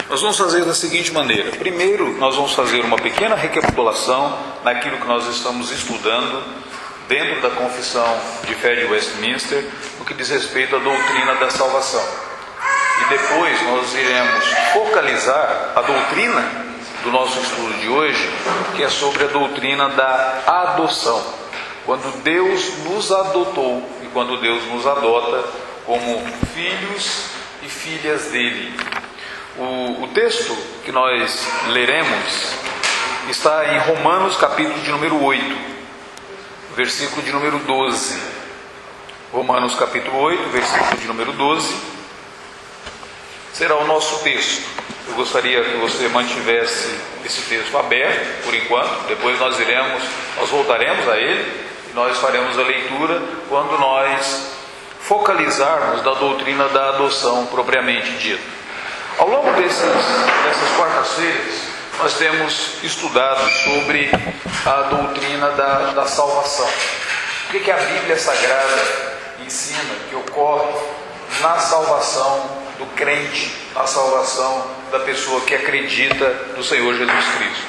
Nós vamos fazer da seguinte maneira. Primeiro, nós vamos fazer uma pequena recapitulação naquilo que nós estamos estudando dentro da Confissão de Fé de Westminster, no que diz respeito à doutrina da salvação. E depois nós iremos focalizar a doutrina do nosso estudo de hoje, que é sobre a doutrina da adoção. Quando Deus nos adotou e quando Deus nos adota como filhos e filhas dele. O texto que nós leremos está em Romanos capítulo de número 8, versículo de número 12. Romanos capítulo 8, versículo de número 12, será o nosso texto. Eu gostaria que você mantivesse esse texto aberto por enquanto, depois nós voltaremos a ele e nós faremos a leitura quando nós focalizarmos da doutrina da adoção propriamente dita. Ao longo dessas quartas-feiras, nós temos estudado sobre a doutrina da salvação. O que a Bíblia Sagrada ensina que ocorre na salvação do crente, na salvação da pessoa que acredita no Senhor Jesus Cristo.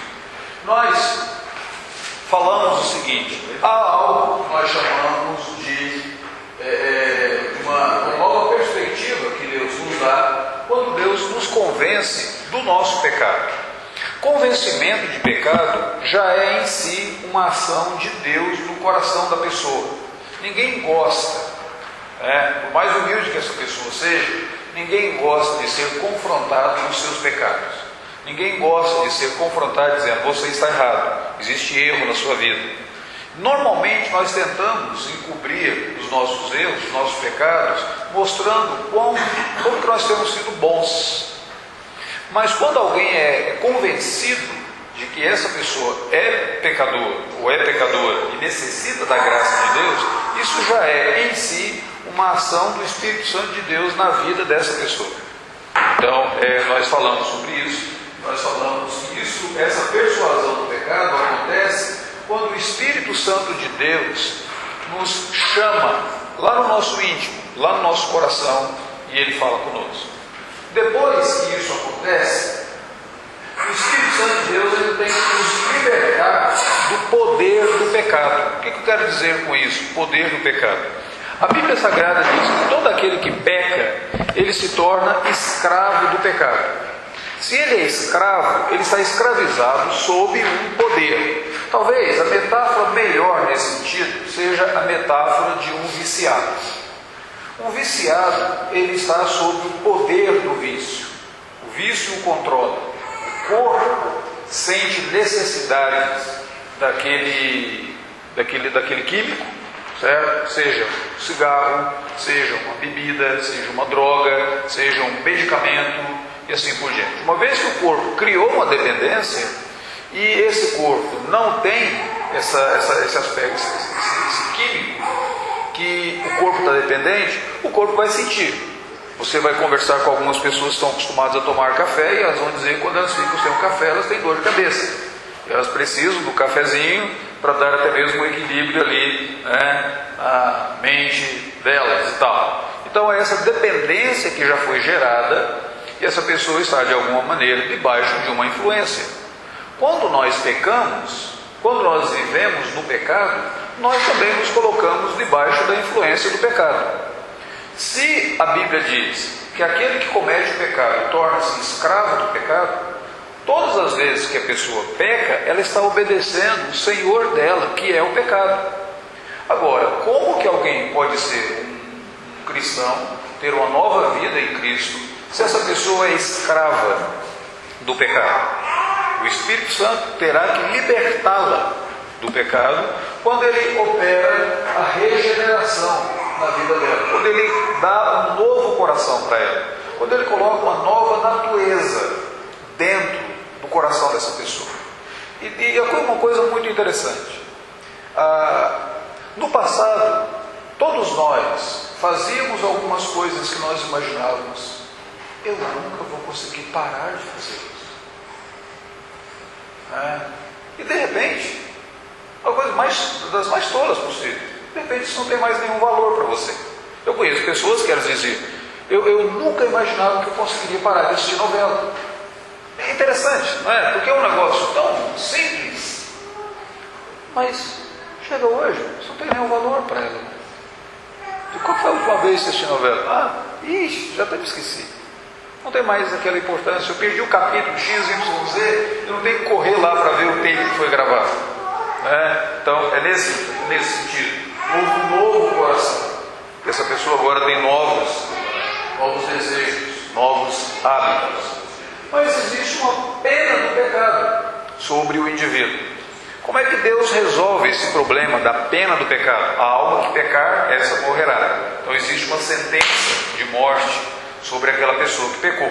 Nós falamos o seguinte: há algo que nós chamamos de uma nova perspectiva que Deus nos dá quando Deus nos convence do nosso pecado. Convencimento de pecado já é em si uma ação de Deus no coração da pessoa. Ninguém gosta, por mais humilde que essa pessoa seja, ninguém gosta de ser confrontado nos seus pecados. Ninguém gosta de ser confrontado dizendo: você está errado, existe erro na sua vida. Normalmente nós tentamos encobrir os nossos erros, os nossos pecados, mostrando como que nós temos sido bons. Mas quando alguém é convencido de que essa pessoa é pecador ou é pecadora e necessita da graça de Deus, isso já é em si uma ação do Espírito Santo de Deus na vida dessa pessoa. Então, nós falamos sobre isso, essa persuasão do pecado acontece quando o Espírito Santo de Deus nos chama lá no nosso íntimo, lá no nosso coração, e Ele fala conosco. Depois que isso acontece, o Espírito Santo de Deus ele tem que nos libertar do poder do pecado. O que eu quero dizer com isso? Poder do pecado. A Bíblia Sagrada diz que todo aquele que peca, ele se torna escravo do pecado. Se ele é escravo, ele está escravizado sob um poder. Talvez a metáfora melhor nesse sentido seja a metáfora de um viciado. Um viciado, ele está sob o poder do vício. O vício o controla. O corpo sente necessidades daquele químico, certo? Seja um cigarro, seja uma bebida, seja uma droga, seja um medicamento e assim por diante. Uma vez que o corpo criou uma dependência e esse corpo não tem esse aspecto, esse químico, que o corpo está dependente, o corpo vai sentir. Você vai conversar com algumas pessoas que estão acostumadas a tomar café e elas vão dizer que quando elas ficam sem o café, elas têm dor de cabeça. Elas precisam do cafezinho para dar até mesmo um equilíbrio ali, na mente delas e tal. Então é essa dependência que já foi gerada e essa pessoa está de alguma maneira debaixo de uma influência. Quando nós pecamos, quando nós vivemos no pecado, nós também nos colocamos debaixo da influência do pecado. Se a Bíblia diz que aquele que comete o pecado torna-se escravo do pecado, todas as vezes que a pessoa peca, ela está obedecendo o Senhor dela, que é o pecado. Agora, como que alguém pode ser um cristão, ter uma nova vida em Cristo, se essa pessoa é escrava do pecado? O Espírito Santo terá que libertá-la do pecado quando ele opera a regeneração na vida dela, quando ele dá um novo coração para ela, quando ele coloca uma nova natureza dentro do coração dessa pessoa. E uma coisa muito interessante. No passado, todos nós fazíamos algumas coisas que nós imaginávamos: eu nunca vou conseguir parar de fazer isso. E de repente, uma coisa das mais tolas possíveis, de repente isso não tem mais nenhum valor para você. Eu conheço pessoas que elas dizem: eu nunca imaginava que eu conseguiria parar de assistir novela. É interessante, não é? Porque é um negócio tão simples, mas chega hoje, isso não tem nenhum valor para ela. E qual foi a última vez que você assistiu novela? Já até me esqueci. Não tem mais aquela importância. Eu perdi o capítulo X, Y, Z, eu não tenho que correr lá para ver o tempo que foi gravado. Então, é nesse sentido. Houve um novo coração. Essa pessoa agora tem novos desejos, novos hábitos. Mas existe uma pena do pecado sobre o indivíduo. Como é que Deus resolve esse problema da pena do pecado? A alma que pecar, essa morrerá. Então existe uma sentença de morte sobre aquela pessoa que pecou.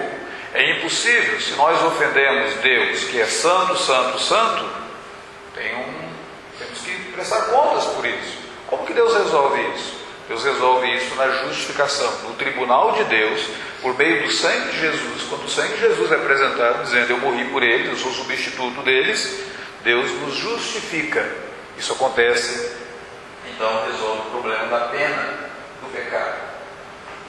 É impossível, se nós ofendemos Deus, que é santo, santo, santo, temos que prestar contas por isso. Como que Deus resolve isso? Deus resolve isso na justificação, no tribunal de Deus, por meio do sangue de Jesus. Quando o sangue de Jesus é apresentado, dizendo: eu morri por eles, eu sou substituto deles, Deus nos justifica. Isso acontece, então resolve o problema da pena do pecado.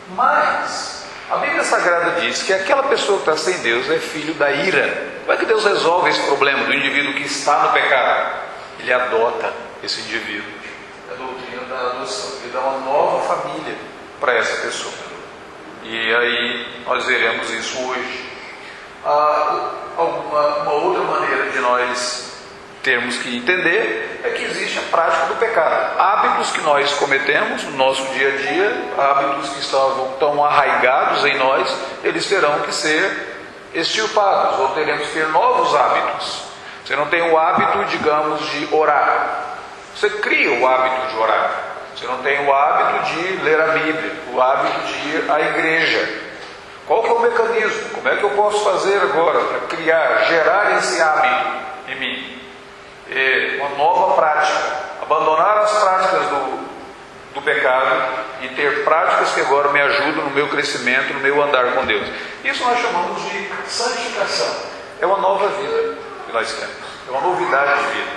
Mas a Bíblia Sagrada diz que aquela pessoa que está sem Deus é filho da ira. Como é que Deus resolve esse problema do indivíduo que está no pecado? Ele adota esse indivíduo. É a doutrina da adoção. Ele dá uma nova família para essa pessoa. E aí nós veremos isso hoje. Uma outra maneira de nós termos que entender é que existe a prática do pecado. Hábitos que nós cometemos no nosso dia a dia, hábitos que estavam tão arraigados em nós, eles terão que ser extirpados, ou teremos que ter novos hábitos. Você não tem o hábito, digamos, de orar. Você cria o hábito de orar. Você não tem o hábito de ler a Bíblia, o hábito de ir à igreja. Qual que é o mecanismo? Como é que eu posso fazer agora para gerar esse hábito em mim? Uma nova prática, abandonar as práticas do pecado e ter práticas que agora me ajudam no meu crescimento, no meu andar com Deus. Isso nós chamamos de santificação. É uma nova vida que nós temos, é uma novidade de vida.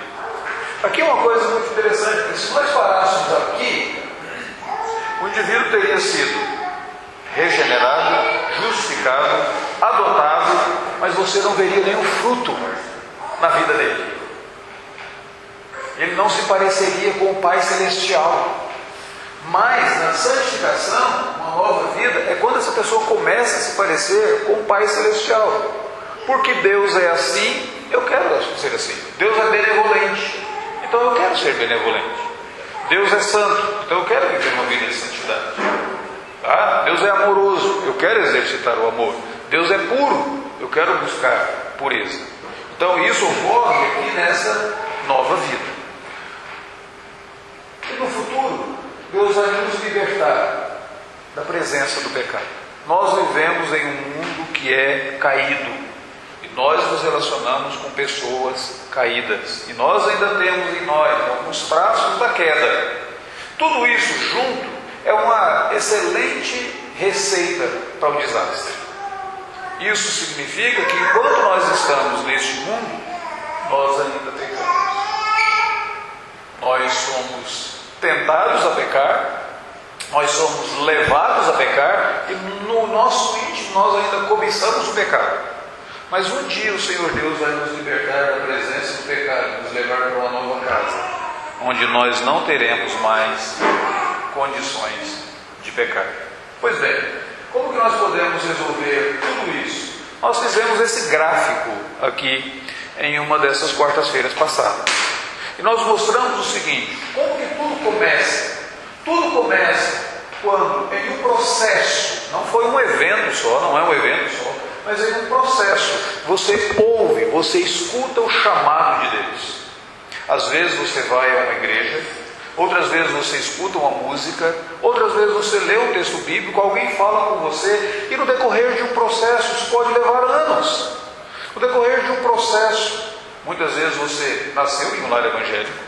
Aqui é uma coisa muito interessante, porque se nós parássemos aqui, o indivíduo teria sido regenerado, justificado, adotado, mas você não veria nenhum fruto na vida dele. Ele não se pareceria com o Pai Celestial. Mas na santificação, uma nova vida, é quando essa pessoa começa a se parecer com o Pai Celestial. Porque Deus é assim, eu quero ser assim. Deus é benevolente, então eu quero ser benevolente. Deus é santo, então eu quero viver uma vida de santidade. Deus é amoroso, eu quero exercitar o amor. Deus é puro, eu quero buscar pureza. Então isso ocorre aqui nessa nova vida. E no futuro, Deus vai nos libertar da presença do pecado. Nós vivemos em um mundo que é caído. E nós nos relacionamos com pessoas caídas. E nós ainda temos em nós alguns traços da queda. Tudo isso junto é uma excelente receita para o desastre. Isso significa que enquanto nós estamos neste mundo, nós ainda pecamos. Nós somos tentados a pecar, nós somos levados a pecar, e no nosso íntimo nós ainda cobiçamos o pecado. Mas um dia o Senhor Deus vai nos libertar da presença do pecado, nos levar para uma nova casa, onde nós não teremos mais condições de pecar. Pois bem, como que nós podemos resolver tudo isso? Nós fizemos esse gráfico aqui em uma dessas quartas-feiras passadas. E nós mostramos o seguinte: como que tudo começa? Tudo começa quando em um processo, não foi um evento só, não é um evento só, mas em um processo, você ouve, você escuta o chamado de Deus. Às vezes você vai a uma igreja, outras vezes você escuta uma música, outras vezes você lê um texto bíblico, alguém fala com você, e no decorrer de um processo, isso pode levar anos. No decorrer de um processo, muitas vezes você nasceu em um lar evangélico,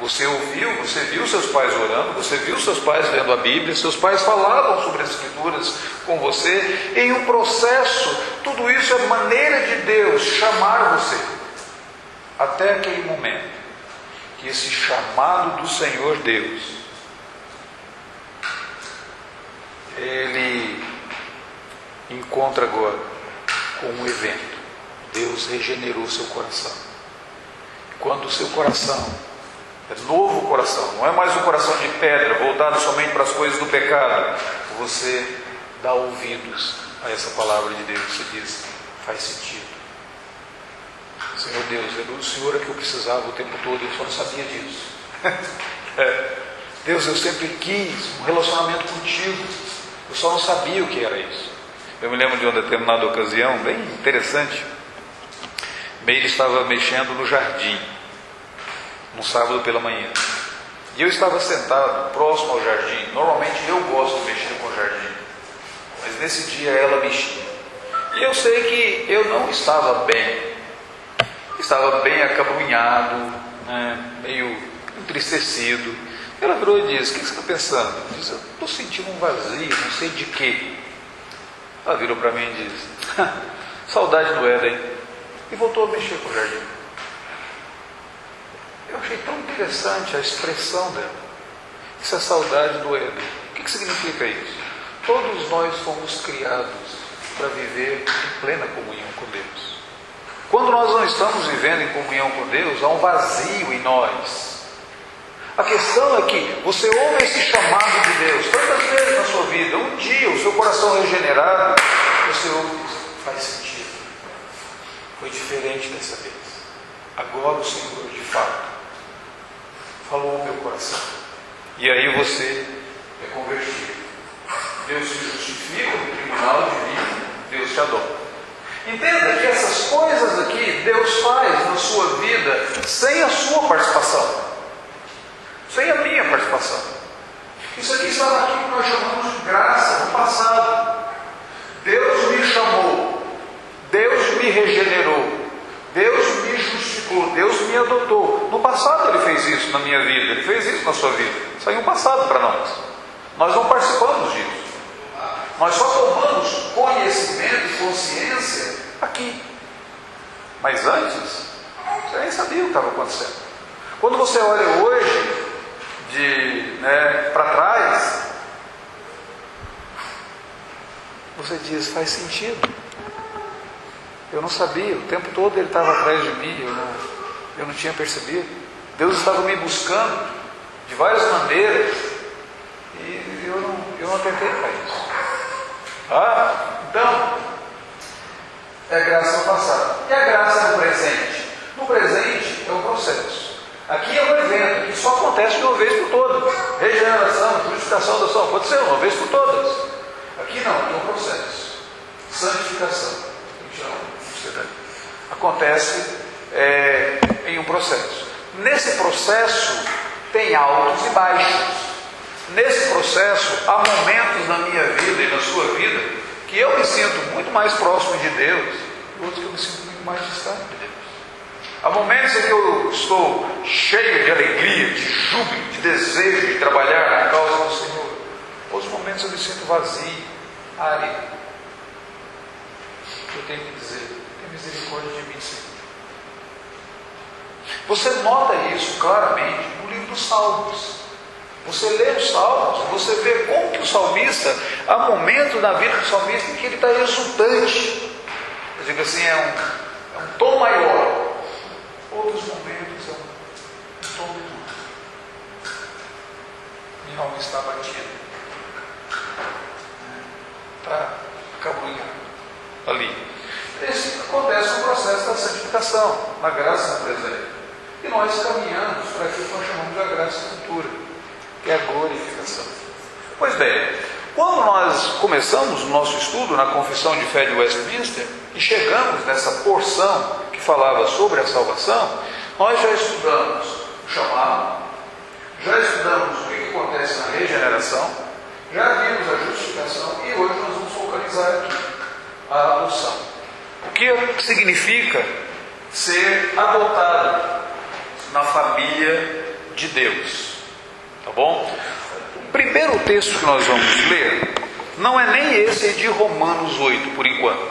você ouviu, você viu seus pais orando, você viu seus pais lendo a Bíblia, seus pais falavam sobre as Escrituras com você. Em um processo, tudo isso é maneira de Deus chamar você. Até aquele momento que esse chamado do Senhor Deus, ele encontra agora com um evento. Deus regenerou seu coração. Quando o seu coração é novo coração, não é mais um coração de pedra, voltado somente para as coisas do pecado, você dá ouvidos a essa palavra de Deus e diz: faz sentido. Senhor Deus, é do Senhor que eu precisava o tempo todo, eu só não sabia disso. Deus, eu sempre quis um relacionamento contigo, eu só não sabia o que era isso. Eu me lembro de uma determinada ocasião, bem interessante. Meire estava mexendo no jardim, num sábado pela manhã. E eu estava sentado próximo ao jardim. Normalmente eu gosto de mexer com o jardim, mas nesse dia ela mexia. E eu sei que eu não estava bem. Estava bem acabrunhado, meio entristecido. Ela virou e disse: o que você está pensando? Eu disse: eu estou sentindo um vazio, não sei de quê. Ela virou para mim e disse: saudade do Éden. E voltou a mexer com o jardim. Eu achei tão interessante a expressão dela. Isso é saudade do Éden. O que significa isso? Todos nós fomos criados para viver em plena comunhão com Deus. Quando nós não estamos vivendo em comunhão com Deus, há um vazio em nós. A questão é que você ouve esse chamado de Deus tantas vezes na sua vida. Um dia, o seu coração regenerado, você ouve isso: faz sentido. Foi diferente dessa vez. Agora o Senhor, de fato, falou ao meu coração. E aí você é convertido. Deus te justifica no tribunal divino, Deus te adota. Entenda que essas coisas aqui Deus faz na sua vida sem a sua participação, sem a minha participação. Isso aqui estava aqui que nós chamamos de graça no passado. Deus me chamou, Deus me regenerou, Deus me justificou, Deus me adotou. No passado Ele fez isso na minha vida, Ele fez isso na sua vida. Isso aí é um passado para nós. Nós não participamos disso. Nós só tomamos conhecimento e consciência aqui. Mas antes, você nem sabia o que estava acontecendo. Quando você olha hoje para trás, você diz: faz sentido. Eu não sabia, o tempo todo Ele estava atrás de mim, eu não tinha percebido. Deus estava me buscando de várias maneiras e eu não atentei para isso. Então, é graça no passado. E a graça no presente? No presente é um processo. Aqui é um evento que só acontece de uma vez por todas. Regeneração, purificação da sua, pode ser uma vez por todas. Aqui não, é um processo. Santificação. Acontece em um processo. Nesse processo tem altos e baixos. Nesse processo há momentos na minha vida e na sua vida que eu me sinto muito mais próximo de Deus e outros que eu me sinto muito mais distante de Deus. Há momentos em que eu estou cheio de alegria, de júbilo, de desejo de trabalhar na causa do Senhor. Outros momentos eu me sinto vazio, árido. Eu tenho que dizer: tem misericórdia de mim, Senhor. Você nota isso claramente no livro dos Salmos. Você lê os Salmos, você vê como que o salmista, há momentos na vida do salmista em que ele está exultante. Eu digo assim, é um tom maior. Outros momentos é um tom menor. Minha alma está batida. Está acabrunhada ali. Esse acontece no processo da santificação, na graça no presente. E nós caminhamos para aquilo que nós chamamos de a graça futura, que é a glorificação. Pois bem, quando nós começamos o nosso estudo na Confissão de Fé de Westminster e chegamos nessa porção que falava sobre a salvação, nós já estudamos o chamado, já estudamos o que acontece na regeneração, já vimos a justificação e hoje nós vamos focalizar aqui a adoção. O que significa ser adotado na família de Deus? Tá bom? O primeiro texto que nós vamos ler não é nem esse de Romanos 8, por enquanto.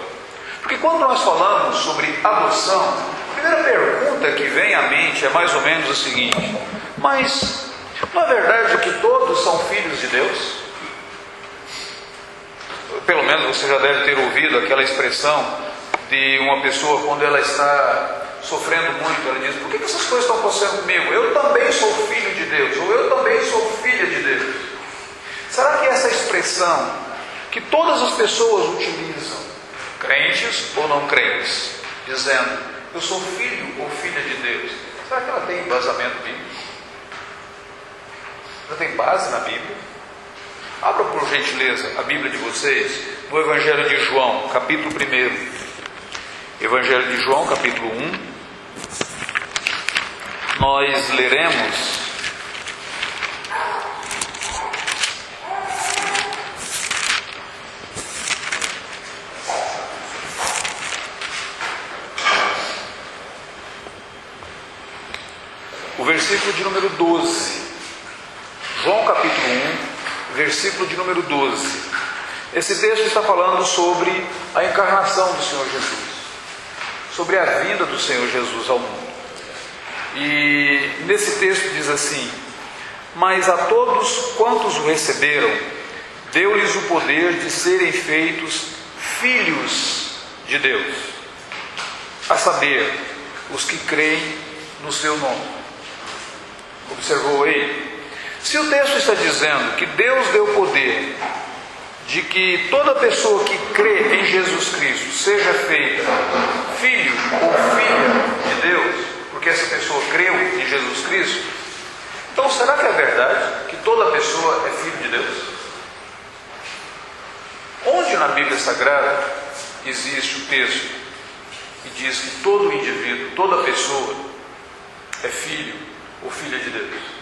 Porque quando nós falamos sobre adoção, a primeira pergunta que vem à mente é mais ou menos a seguinte: mas não é verdade que todos são filhos de Deus? Pelo menos você já deve ter ouvido aquela expressão: de uma pessoa quando ela está sofrendo muito, ela diz: por que essas coisas estão acontecendo comigo? Eu também sou filho de Deus, ou eu também sou filha de Deus. Será que essa expressão que todas as pessoas utilizam, crentes ou não crentes, dizendo: eu sou filho ou filha de Deus, será que ela tem embasamento bíblico? Ela tem base na Bíblia? Abra por gentileza a Bíblia de vocês no Evangelho de João, capítulo 1. Evangelho de João, capítulo 1. Nós leremos o versículo de número 12. João capítulo 1, versículo de número 12. Esse texto está falando sobre a encarnação do Senhor Jesus, sobre a vinda do Senhor Jesus ao mundo. E nesse texto diz assim: mas a todos quantos o receberam, deu-lhes o poder de serem feitos filhos de Deus, a saber, os que creem no seu nome. Observou aí? Se o texto está dizendo que Deus deu poder de que toda pessoa que crê em Jesus Cristo seja feita filho ou filha de Deus, porque essa pessoa creu em Jesus Cristo, então será que é verdade que toda pessoa é filho de Deus? Onde na Bíblia Sagrada existe o texto que diz que todo indivíduo, toda pessoa é filho ou filha de Deus?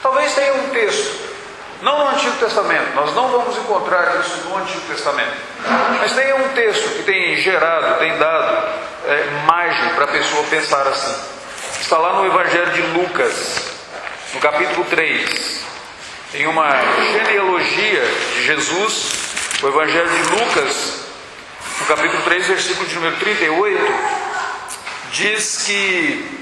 Talvez tenha um texto, não no Antigo Testamento, nós não vamos encontrar isso no Antigo Testamento, mas tenha um texto que tem gerado, tem dado margem para a pessoa pensar assim. Está lá no Evangelho de Lucas, no capítulo 3, em uma genealogia de Jesus. O Evangelho de Lucas, no capítulo 3, versículo de número 38, diz que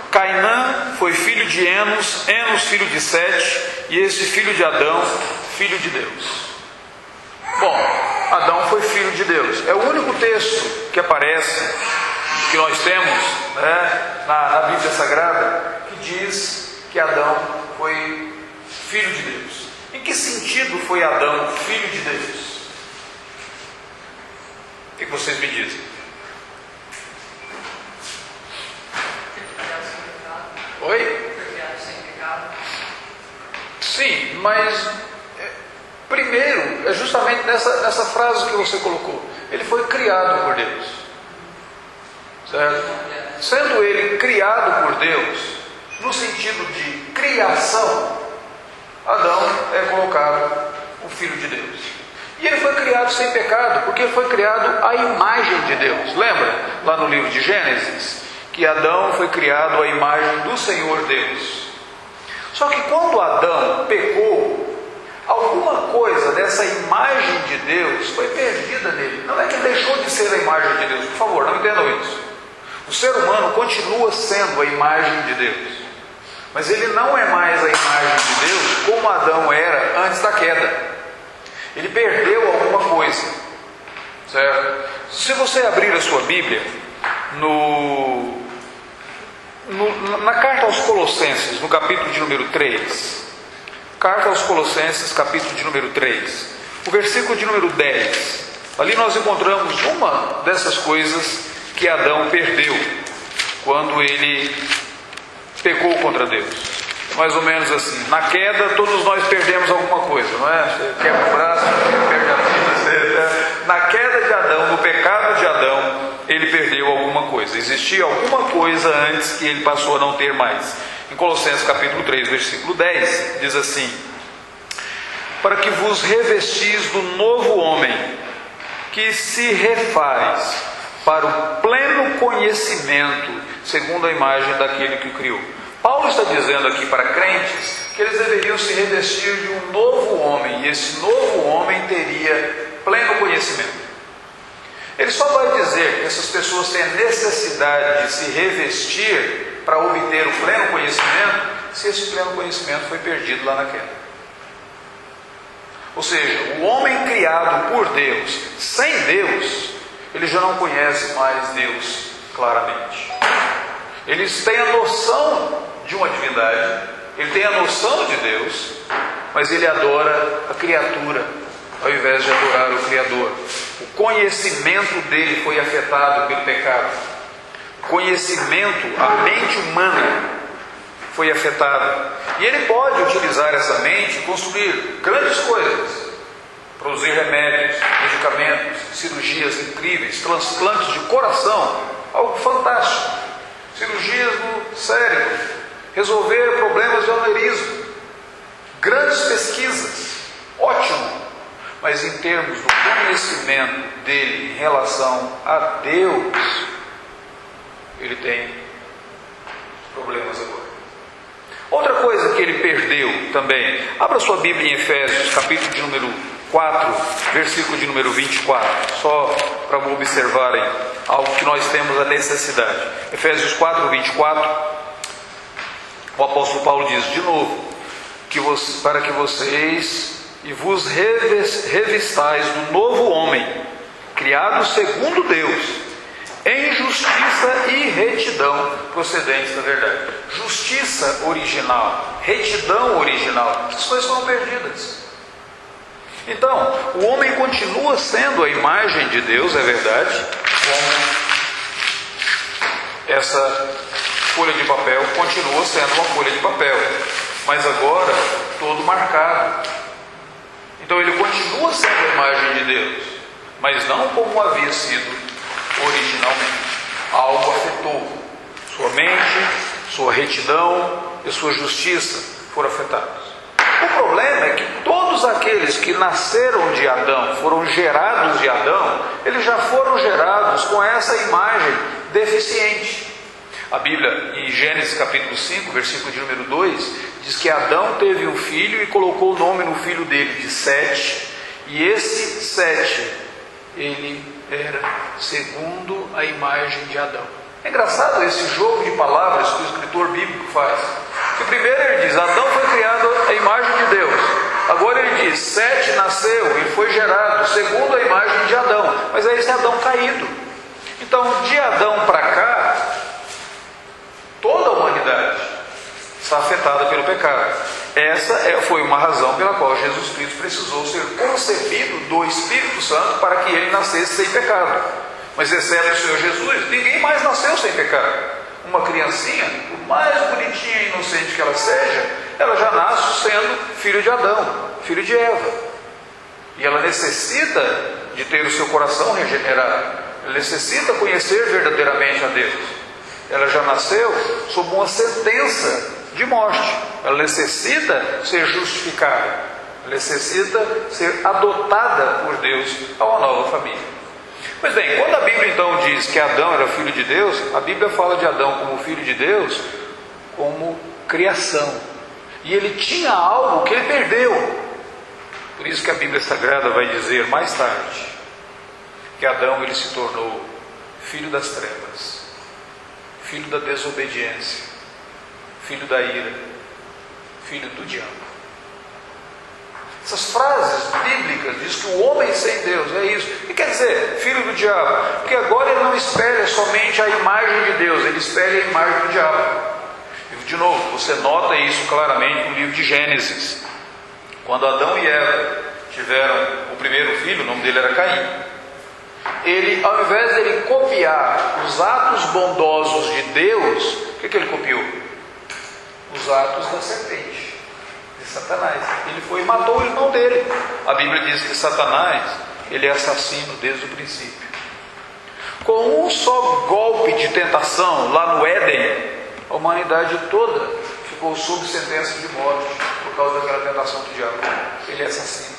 Cainã foi filho de Enos, Enos filho de Sete, e esse filho de Adão, filho de Deus. Bom, Adão foi filho de Deus. É o único texto que aparece, que nós temos na Bíblia Sagrada, que diz que Adão foi filho de Deus. Em que sentido foi Adão filho de Deus? O que vocês me dizem? Oi? Sim, mas primeiro é justamente nessa frase que você colocou. Ele foi criado por Deus, certo? Sendo ele criado por Deus, no sentido de criação, Adão é colocado o filho de Deus. E ele foi criado sem pecado, porque foi criado à imagem de Deus. Lembra lá no livro de Gênesis que Adão foi criado à imagem do Senhor Deus. Só que quando Adão pecou, alguma coisa dessa imagem de Deus foi perdida nele. Não é que ele deixou de ser a imagem de Deus, por favor, não entendam isso. O ser humano continua sendo a imagem de Deus, mas ele não é mais a imagem de Deus como Adão era antes da queda. Ele perdeu alguma coisa, certo? Se você abrir a sua Bíblia na carta aos Colossenses, no capítulo de número 3, carta aos Colossenses, capítulo de número 3, o versículo de número 10, ali nós encontramos uma dessas coisas que Adão perdeu quando ele pecou contra Deus. Mais ou menos assim: na queda todos nós perdemos alguma coisa, não é? Você quebra o braço, perde a vida. Na queda de Adão, no pecado de Adão, ele perdeu alguma coisa. Existia alguma coisa antes que ele passou a não ter mais. Em Colossenses capítulo 3, versículo 10, diz assim: para que vos revestis do novo homem, que se refaz para o pleno conhecimento, segundo a imagem daquele que o criou. Paulo está dizendo aqui para crentes que eles deveriam se revestir de um novo homem, e esse novo homem teria pleno conhecimento. Ele só vai dizer que essas pessoas têm a necessidade de se revestir para obter o pleno conhecimento, se esse pleno conhecimento foi perdido lá na queda. Ou seja, o homem criado por Deus, sem Deus, ele já não conhece mais Deus claramente. Eles têm a noção de uma divindade, ele tem a noção de Deus, mas ele adora a criatura, ao invés de adorar o Criador. O conhecimento dele foi afetado pelo pecado. O conhecimento, a mente humana foi afetada. E ele pode utilizar essa mente e construir grandes coisas. Produzir remédios, medicamentos, cirurgias incríveis, transplantes de coração, algo fantástico. Cirurgias no cérebro, resolver problemas de aneurisma, grandes pesquisas, ótimo. Mas em termos do conhecimento dele em relação a Deus, ele tem problemas agora. Outra coisa que ele perdeu também, abra sua Bíblia em Efésios, capítulo de número 4, versículo de número 24, só para observarem algo que nós temos a necessidade. Efésios 4, 24, o apóstolo Paulo diz de novo, para que vocês e vos revistais do novo homem, criado segundo Deus, em justiça e retidão procedentes da verdade. Justiça original, retidão original, essas coisas foram perdidas. Então, o homem continua sendo a imagem de Deus, é verdade, como essa folha de papel continua sendo uma folha de papel, mas agora todo marcado. Então ele continua sendo a imagem de Deus, mas não como havia sido originalmente. Algo afetou sua mente, sua retidão e sua justiça foram afetados. O problema é que todos aqueles que nasceram de Adão, foram gerados de Adão, eles já foram gerados com essa imagem deficiente. A Bíblia, em Gênesis capítulo 5, versículo de número 2, diz que Adão teve um filho e colocou o nome no filho dele de Sete, e esse Sete, ele era segundo a imagem de Adão. É engraçado esse jogo de palavras que o escritor bíblico faz. Que primeiro ele diz, Adão foi criado à imagem de Deus. Agora ele diz, Sete nasceu e foi gerado segundo a imagem de Adão. Mas é esse Adão caído. Então, de Adão para cá, toda a humanidade está afetada pelo pecado. Essa foi uma razão pela qual Jesus Cristo precisou ser concebido do Espírito Santo para que ele nascesse sem pecado. Mas exceto o Senhor Jesus, ninguém mais nasceu sem pecado. Uma criancinha, por mais bonitinha e inocente que ela seja, ela já nasce sendo filho de Adão, filho de Eva. E ela necessita de ter o seu coração regenerado. Ela necessita conhecer verdadeiramente a Deus. Ela já nasceu sob uma sentença de morte. Ela necessita ser justificada. Ela necessita ser adotada por Deus a uma nova família. Pois bem, quando a Bíblia então diz que Adão era filho de Deus, a Bíblia fala de Adão como filho de Deus, como criação. E ele tinha algo que ele perdeu. Por isso que a Bíblia Sagrada vai dizer mais tarde que Adão ele se tornou filho das trevas, filho da desobediência, filho da ira, filho do diabo. Essas frases bíblicas diz que o homem sem Deus é isso. O que quer dizer filho do diabo? Porque agora ele não espelha somente a imagem de Deus, ele espelha a imagem do diabo. E de novo, você nota isso claramente no livro de Gênesis. Quando Adão e Eva tiveram o primeiro filho, o nome dele era Caim. Ele, ao invés de ele copiar os atos bondosos de Deus, o que ele copiou? Os atos da serpente. Satanás. Ele foi e matou o irmão dele. A Bíblia diz que Satanás, ele é assassino desde o princípio. Com um só golpe de tentação lá no Éden, a humanidade toda ficou sob sentença de morte por causa daquela tentação do diabo. Ele é assassino.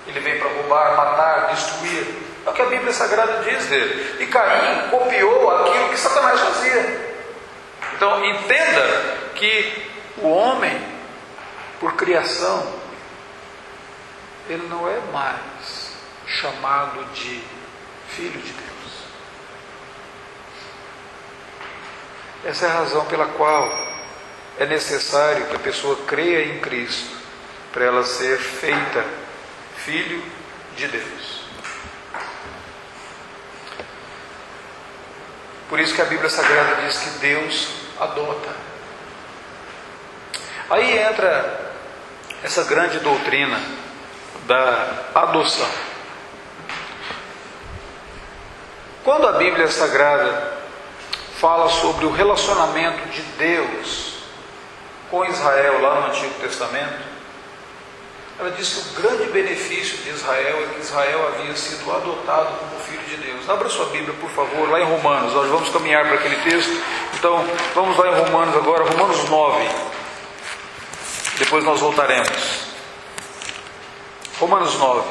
Ele vem para roubar, matar, destruir. É o que a Bíblia Sagrada diz dele. E Caim copiou aquilo que Satanás fazia. Então entenda que o homem, por criação, ele não é mais chamado de filho de Deus. Essa é a razão pela qual é necessário que a pessoa creia em Cristo, para ela ser feita filho de Deus. Por isso que a Bíblia Sagrada diz que Deus adota. Aí entra essa grande doutrina da adoção. Quando a Bíblia Sagrada fala sobre o relacionamento de Deus com Israel lá no Antigo Testamento, ela diz que o grande benefício de Israel é que Israel havia sido adotado como filho de Deus. Abra sua Bíblia, por favor, lá em Romanos. Nós vamos caminhar para aquele texto. Então, vamos lá em Romanos agora, Romanos 9. Depois nós voltaremos. Romanos 9,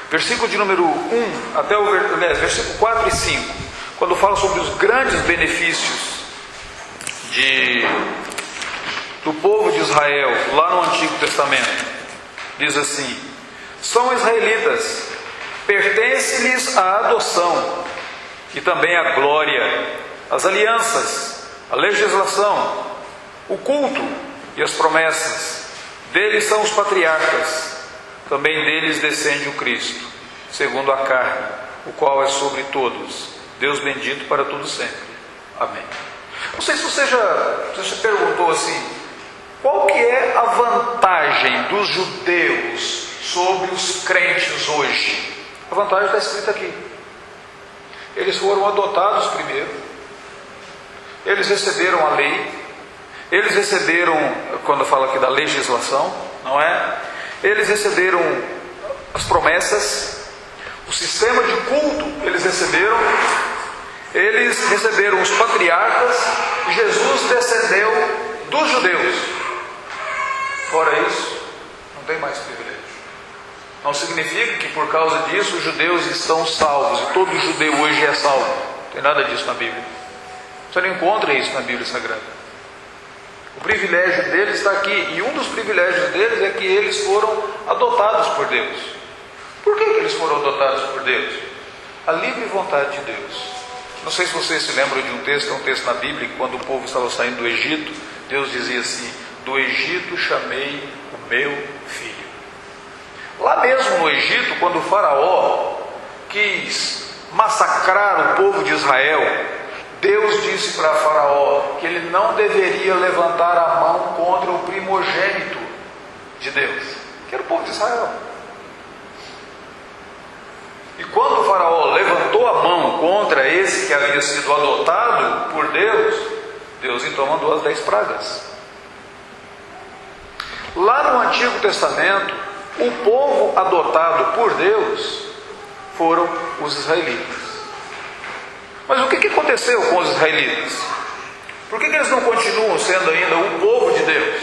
versículo de número 1 até o versículo 4 e 5. Quando fala sobre os grandes benefícios do povo de Israel lá no Antigo Testamento. Diz assim: são israelitas, pertence-lhes a adoção e também a glória, as alianças, a legislação, o culto e as promessas. Deles são os patriarcas, também deles descende o Cristo, segundo a carne, o qual é sobre todos, Deus bendito para todo sempre. Amém. Não sei se você se perguntou assim: qual que é a vantagem dos judeus sobre os crentes hoje? A vantagem está escrita aqui. Eles foram adotados primeiro, eles receberam a lei, eles receberam, quando fala aqui da legislação, não é? Eles receberam as promessas, o sistema de culto eles receberam os patriarcas, e Jesus descendeu dos judeus. Fora isso, não tem mais privilégio. Não significa que por causa disso os judeus estão salvos, e todo judeu hoje é salvo. Não tem nada disso na Bíblia. Você não encontra isso na Bíblia Sagrada. O privilégio deles está aqui, e um dos privilégios deles é que eles foram adotados por Deus. Por que eles foram adotados por Deus? A livre vontade de Deus. Não sei se vocês se lembram de um texto na Bíblia, que quando o povo estava saindo do Egito, Deus dizia assim: do Egito chamei o meu filho. Lá mesmo no Egito, quando o faraó quis massacrar o povo de Israel, Deus disse para faraó que ele não deveria levantar a mão contra o primogênito de Deus, que era o povo de Israel. E quando o faraó levantou a mão contra esse que havia sido adotado por Deus, Deus então mandou as 10 pragas. Lá no Antigo Testamento, o povo adotado por Deus foram os israelitas. Mas o que aconteceu com os israelitas? Por que eles não continuam sendo ainda o povo de Deus?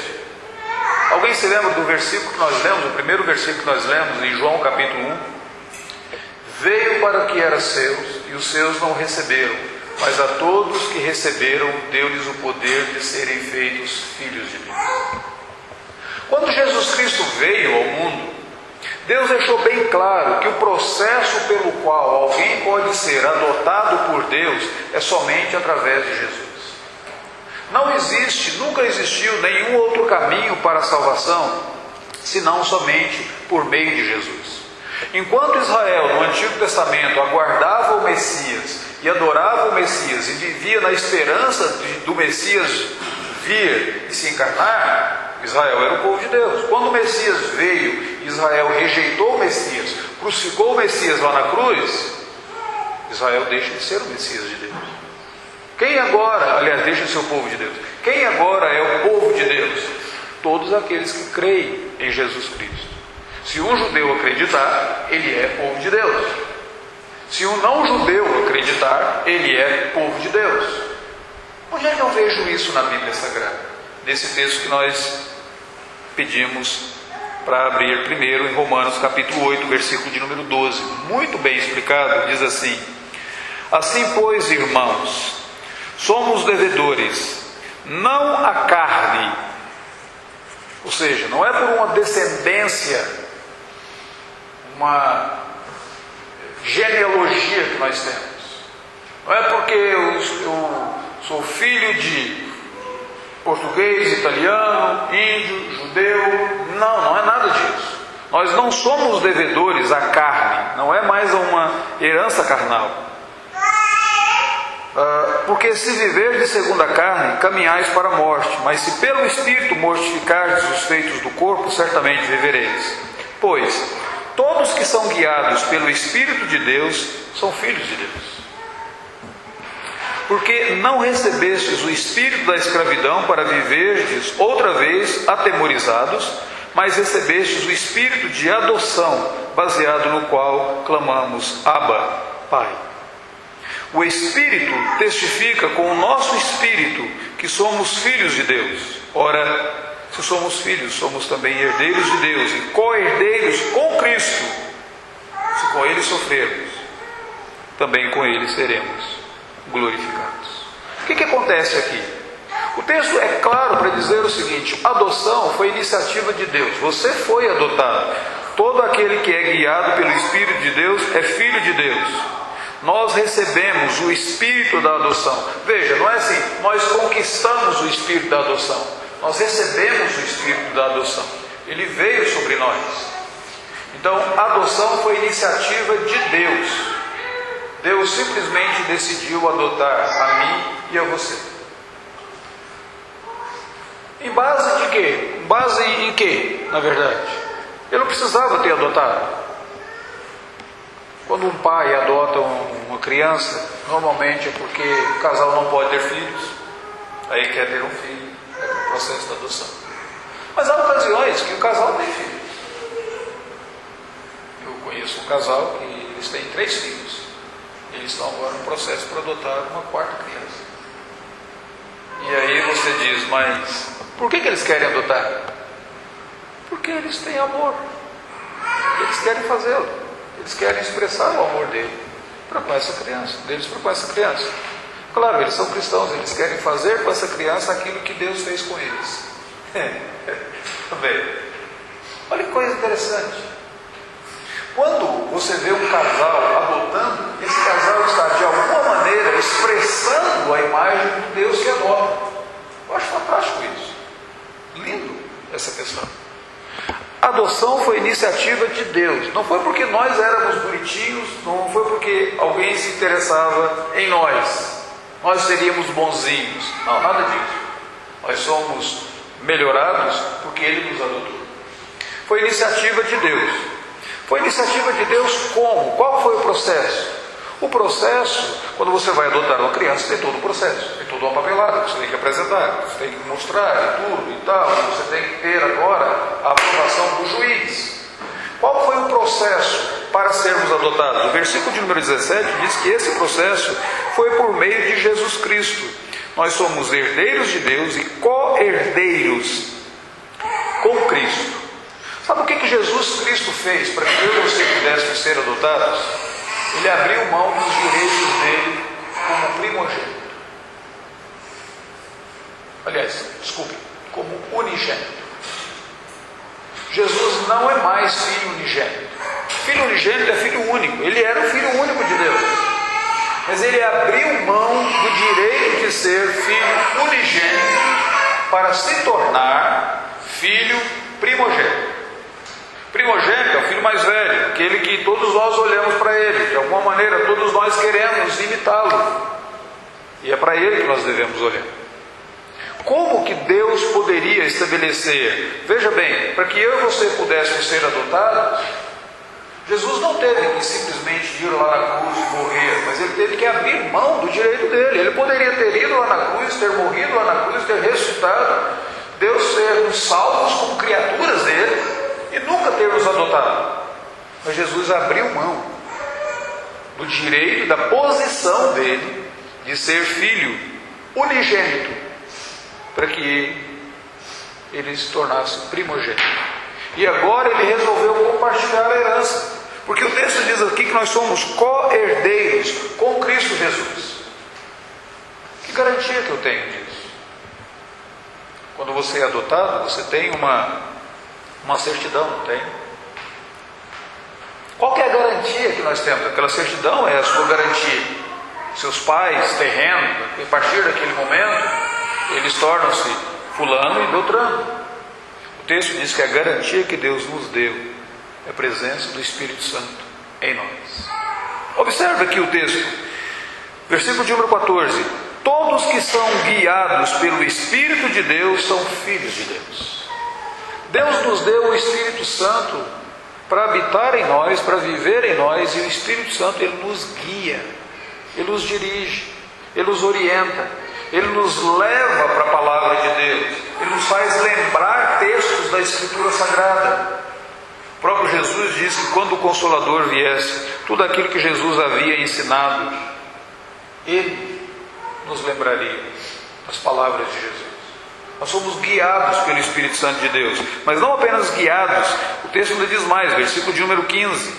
Alguém se lembra do versículo que nós lemos, o primeiro versículo que nós lemos em João capítulo 1? Veio para o que era seus, e os seus não receberam, mas a todos que receberam, deu-lhes o poder de serem feitos filhos de Deus. Quando Jesus Cristo veio ao mundo, Deus deixou bem claro que o processo pelo qual alguém pode ser adotado por Deus é somente através de Jesus. Não existe, nunca existiu nenhum outro caminho para a salvação, senão somente por meio de Jesus. Enquanto Israel, no Antigo Testamento, aguardava o Messias e adorava o Messias e vivia na esperança do Messias vir e se encarnar, Israel era o povo de Deus. Quando o Messias veio, Israel rejeitou o Messias, crucificou o Messias lá na cruz, Israel deixa de ser o Messias de Deus. Quem agora, aliás, deixa de ser o povo de Deus? Quem agora é o povo de Deus? Todos aqueles que creem em Jesus Cristo. Se um judeu acreditar, ele é povo de Deus. Se um não judeu acreditar, ele é povo de Deus. Onde é que eu vejo isso na Bíblia Sagrada? Nesse texto que nós pedimos para abrir primeiro em Romanos capítulo 8, versículo de número 12. Muito bem explicado, diz assim: assim, pois, irmãos, somos devedores, não a carne, ou seja, não é por uma descendência, uma genealogia que nós temos, não é porque eu sou filho de português, italiano, índio, judeu, não é nada disso. Nós não somos devedores à carne, não é mais uma herança carnal. Porque se viverdes segundo a carne, caminhais para a morte, mas se pelo Espírito mortificardes os feitos do corpo, certamente vivereis. Pois todos que são guiados pelo Espírito de Deus são filhos de Deus. Porque não recebestes o espírito da escravidão para viverdes outra vez atemorizados, mas recebestes o espírito de adoção, baseado no qual clamamos: Abba, Pai. O Espírito testifica com o nosso espírito que somos filhos de Deus. Ora, se somos filhos, somos também herdeiros de Deus e co-herdeiros com Cristo. Se com Ele sofrermos, também com Ele seremos glorificados. O que acontece aqui? O texto é claro para dizer o seguinte: adoção foi iniciativa de Deus. Você foi adotado. Todo aquele que é guiado pelo Espírito de Deus é filho de Deus. Nós recebemos o Espírito da adoção. Veja, não é assim, nós conquistamos o Espírito da adoção. Nós recebemos o Espírito da adoção. Ele veio sobre nós. Então, a adoção foi iniciativa de Deus. Deus simplesmente decidiu adotar a mim e a você. Em base de quê? Em base em quê, na verdade? Ele não precisava ter adotado. Quando um pai adota uma criança, normalmente é porque o casal não pode ter filhos, aí quer ter um filho, é o processo da adoção. Mas há ocasiões que o casal tem filhos. Eu conheço um casal que eles têm 3 filhos. Eles estão agora no processo para adotar uma 4ª criança. E aí você diz, mas por que eles querem adotar? Porque eles têm amor. Eles querem fazê-lo. Eles querem expressar o amor deles para com essa criança. Claro, eles são cristãos, eles querem fazer com essa criança aquilo que Deus fez com eles. Também. Olha que coisa interessante. Quando você vê um casal adotando, esse casal está de alguma maneira expressando a imagem de Deus que adota. Eu acho fantástico isso. Lindo essa questão. A adoção foi iniciativa de Deus. Não foi porque nós éramos bonitinhos, não foi porque alguém se interessava em nós. Nós seríamos bonzinhos. Não, nada disso. Nós somos melhorados porque Ele nos adotou. Foi iniciativa de Deus. Foi iniciativa de Deus como? Qual foi o processo? O processo, quando você vai adotar uma criança, tem todo o processo, tem toda uma papelada que você tem que apresentar, você tem que mostrar e tudo e tal, você tem que ter agora a aprovação do juiz. Qual foi o processo para sermos adotados? O versículo de número 17 diz que esse processo foi por meio de Jesus Cristo. Nós somos herdeiros de Deus e co-herdeiros com Cristo. Sabe o que Jesus Cristo fez para que eu e você pudéssemos ser adotados? Ele abriu mão dos direitos dele como primogênito. Aliás, desculpe, como unigênito. Jesus não é mais filho unigênito. Filho unigênito é filho único. Ele era o filho único de Deus. Mas ele abriu mão do direito de ser filho unigênito para se tornar filho primogênito. Primogênito é o filho mais velho, aquele que todos nós olhamos para ele. De alguma maneira, todos nós queremos imitá-lo. E é para ele que nós devemos olhar. Como que Deus poderia estabelecer? Veja bem, para que eu e você pudéssemos ser adotados, Jesus não teve que simplesmente ir lá na cruz e morrer, mas ele teve que abrir mão do direito dele. Ele poderia ter ido lá na cruz, ter morrido lá na cruz, ter ressuscitado, Deus ser nos salvos como criaturas dele e nunca ter nos adotado. Mas Jesus abriu mão do direito, da posição dele de ser filho unigênito, para que ele se tornasse primogênito. E agora ele resolveu compartilhar a herança, porque o texto diz aqui que nós somos co-herdeiros com Cristo Jesus. Que garantia que eu tenho disso? Quando você é adotado, você tem uma certidão, não tem? Qual que é a garantia que nós temos? Aquela certidão é a sua garantia. Seus pais, terreno, a partir daquele momento, eles tornam-se fulano e beltrano. O texto diz que a garantia que Deus nos deu é a presença do Espírito Santo em nós. Observe aqui o texto, versículo de número 14: todos que são guiados pelo Espírito de Deus são filhos de Deus. Deus nos deu o Espírito Santo para habitar em nós, para viver em nós, e o Espírito Santo, ele nos guia, ele nos dirige, ele nos orienta, ele nos leva para a palavra de Deus, ele nos faz lembrar textos da Escritura Sagrada. O próprio Jesus disse que quando o Consolador viesse, tudo aquilo que Jesus havia ensinado, ele nos lembraria das palavras de Jesus. Nós somos guiados pelo Espírito Santo de Deus, mas não apenas guiados, o texto ainda diz mais, versículo de número 15: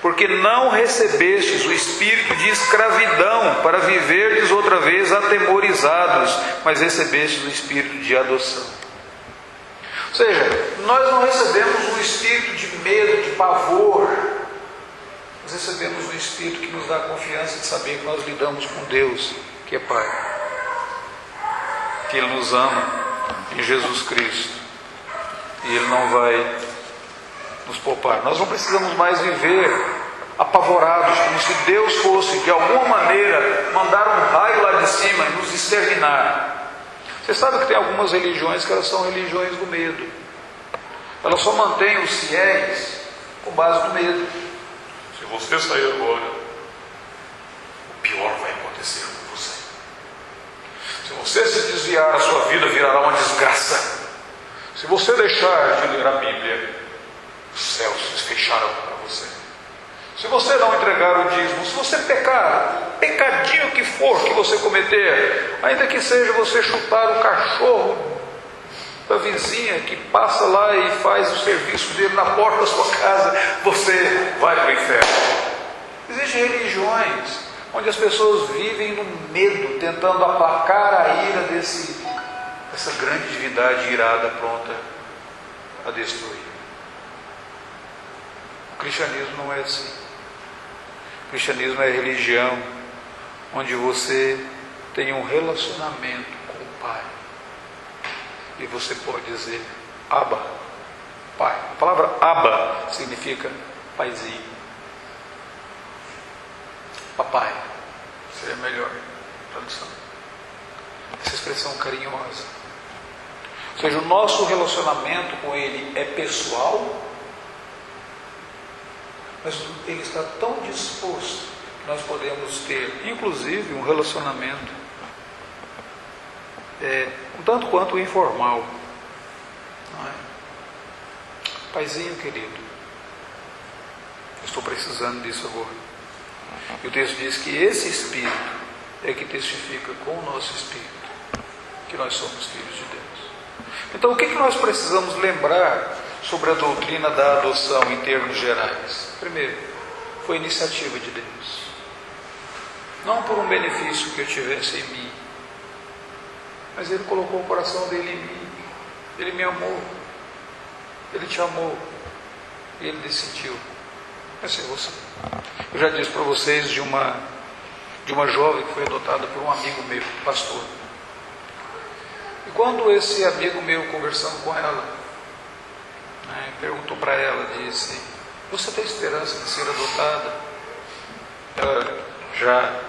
porque não recebestes o espírito de escravidão para viverdes outra vez atemorizados, mas recebestes o espírito de adoção. Ou seja, nós não recebemos um espírito de medo, de pavor, nós recebemos um espírito que nos dá a confiança de saber que nós lidamos com Deus, que é Pai, que Ele nos ama em Jesus Cristo, e Ele não vai nos poupar. Nós não precisamos mais viver apavorados, como se Deus fosse de alguma maneira mandar um raio lá de cima e nos exterminar. Você sabe que tem algumas religiões que elas são religiões do medo. Elas só mantêm os fiéis com base no medo. Se você sair agora, o pior vai acontecer com você. Se você se desviar, a sua vida virará uma desgraça. Se você deixar de ler a Bíblia, os céus se fecharão para você. Se você não entregar o dízimo, se você pecar, pecadinho que for que você cometer, ainda que seja você chutar o cachorro da vizinha que passa lá e faz o serviço dele na porta da sua casa, você vai para o inferno. Existem religiões onde as pessoas vivem no medo, tentando aplacar a ira dessa grande divindade irada pronta a destruir. O cristianismo não é assim. O cristianismo é a religião onde você tem um relacionamento com o Pai. E você pode dizer Abba, Pai. A palavra Abba significa paizinho. Papai seria a melhor tradução. Essa expressão carinhosa. Ou seja, o nosso relacionamento com Ele é pessoal, mas Ele está tão disposto que nós podemos ter, inclusive, um relacionamento um tanto quanto informal. Não é? Paizinho querido, eu estou precisando disso agora. E o texto diz que esse Espírito é que testifica com o nosso Espírito que nós somos filhos de Deus. Então, o que nós precisamos lembrar sobre a doutrina da adoção em termos gerais? Primeiro, foi iniciativa de Deus. Não por um benefício que eu tivesse em mim, mas Ele colocou o coração dele em mim. Ele me amou. Ele te amou. E Ele decidiu. Vai ser você. Eu já disse para vocês de uma jovem que foi adotada por um amigo meu, pastor. E quando esse amigo meu, conversando com ela, perguntou para ela, disse: você tem esperança de ser adotada? Ela já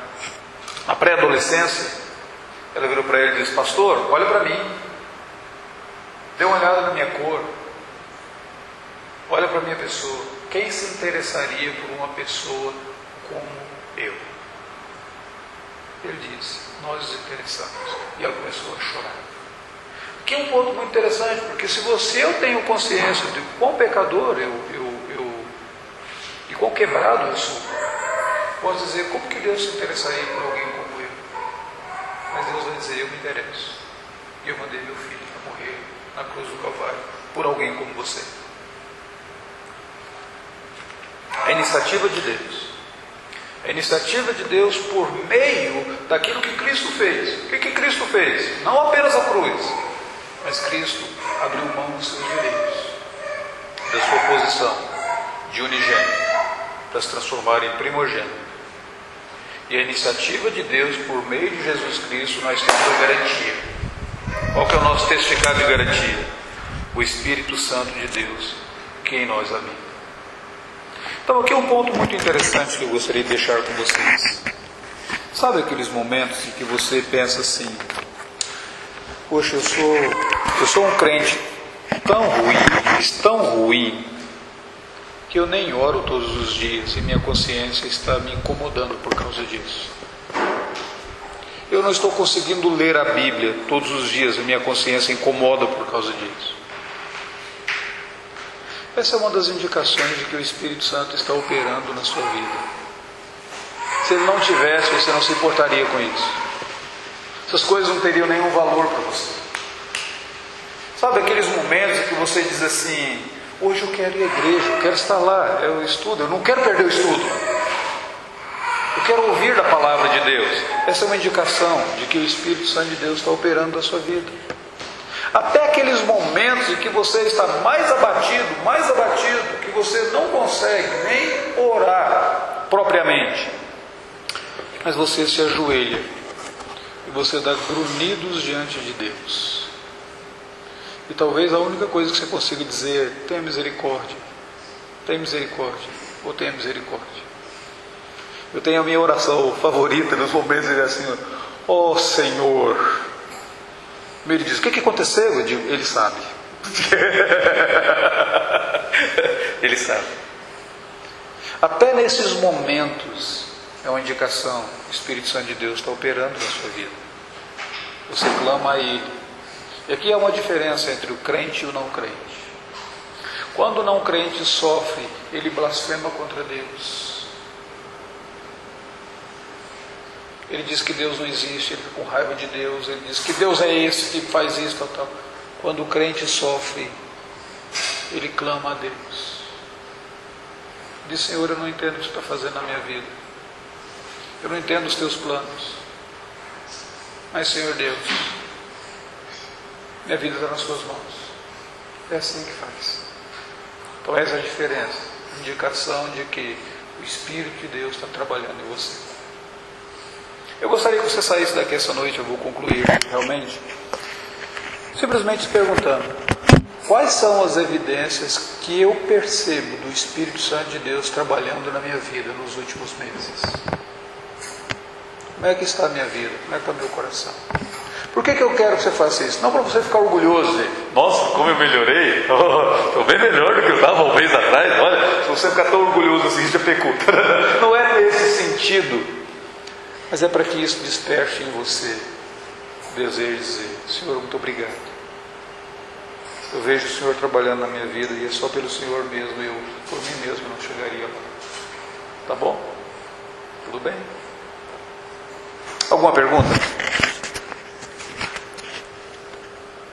na pré-adolescência, ela virou para ele e disse: pastor, olha para mim, dê uma olhada na minha cor, olha para a minha pessoa. Quem se interessaria por uma pessoa como eu? Ele disse: nós nos interessamos. E ela começou a chorar. Que é um ponto muito interessante, porque se eu tenho consciência de quão pecador e quão quebrado eu sou, posso dizer: como que Deus se interessaria por alguém como eu? Mas Deus vai dizer: eu me interesso. E eu mandei meu filho para morrer na cruz do Calvário por alguém como você. A iniciativa de Deus. A iniciativa de Deus por meio daquilo que Cristo fez. O que Cristo fez? Não apenas a cruz, mas Cristo abriu mão dos seus direitos, da sua posição de unigênito, para se transformar em primogênito. E a iniciativa de Deus por meio de Jesus Cristo, nós temos a garantia. Qual que é o nosso testificado de garantia? O Espírito Santo de Deus, que em nós habita. Então aqui é um ponto muito interessante que eu gostaria de deixar com vocês. Sabe aqueles momentos em que você pensa assim: poxa, eu sou um crente tão ruim, que eu nem oro todos os dias e minha consciência está me incomodando por causa disso. Eu não estou conseguindo ler a Bíblia todos os dias e minha consciência incomoda por causa disso. Essa é uma das indicações de que o Espírito Santo está operando na sua vida. Se ele não tivesse, você não se importaria com isso. Essas coisas não teriam nenhum valor para você. Sabe aqueles momentos em que você diz assim: hoje eu quero ir à igreja, eu quero estar lá, eu estudo, eu não quero perder o estudo. Eu quero ouvir da palavra de Deus. Essa é uma indicação de que o Espírito Santo de Deus está operando na sua vida. Até aqueles momentos em que você está mais abatido, que você não consegue nem orar propriamente, mas você se ajoelha e você dá grunhidos diante de Deus. E talvez a única coisa que você consiga dizer é: tenha misericórdia, ou tenha misericórdia. Eu tenho a minha oração favorita nos momentos de assim: ó Senhor. Ele diz: o que aconteceu? Eu digo: ele sabe. Ele sabe. Até nesses momentos é uma indicação: o Espírito Santo de Deus está operando na sua vida. Você clama a Ele. E aqui há uma diferença entre o crente e o não crente. Quando o não crente sofre, ele blasfema contra Deus. Ele diz que Deus não existe, ele fica com raiva de Deus, ele diz que Deus é esse que faz isso, tal. Quando o crente sofre, ele clama a Deus. Diz: Senhor, eu não entendo o que você está fazendo na minha vida. Eu não entendo os teus planos. Mas, Senhor Deus, minha vida está nas suas mãos. É assim que faz. Então essa é a diferença. Indicação de que o Espírito de Deus está trabalhando em você. Eu gostaria que você saísse daqui essa noite, eu vou concluir realmente, simplesmente perguntando: quais são as evidências que eu percebo do Espírito Santo de Deus trabalhando na minha vida nos últimos meses? Como é que está a minha vida? Como é que está o meu coração? Por que eu quero que você faça isso? Não para você ficar orgulhoso de: nossa, como eu melhorei, estou bem melhor do que eu estava um mês atrás. Olha, se você ficar tão orgulhoso assim, já pecou. Não é nesse sentido. Mas é para que isso desperte em você o desejo de dizer: Senhor, muito obrigado. Eu vejo o Senhor trabalhando na minha vida e é só pelo Senhor mesmo, eu por mim mesmo não chegaria lá. Tá bom? Tudo bem? Alguma pergunta?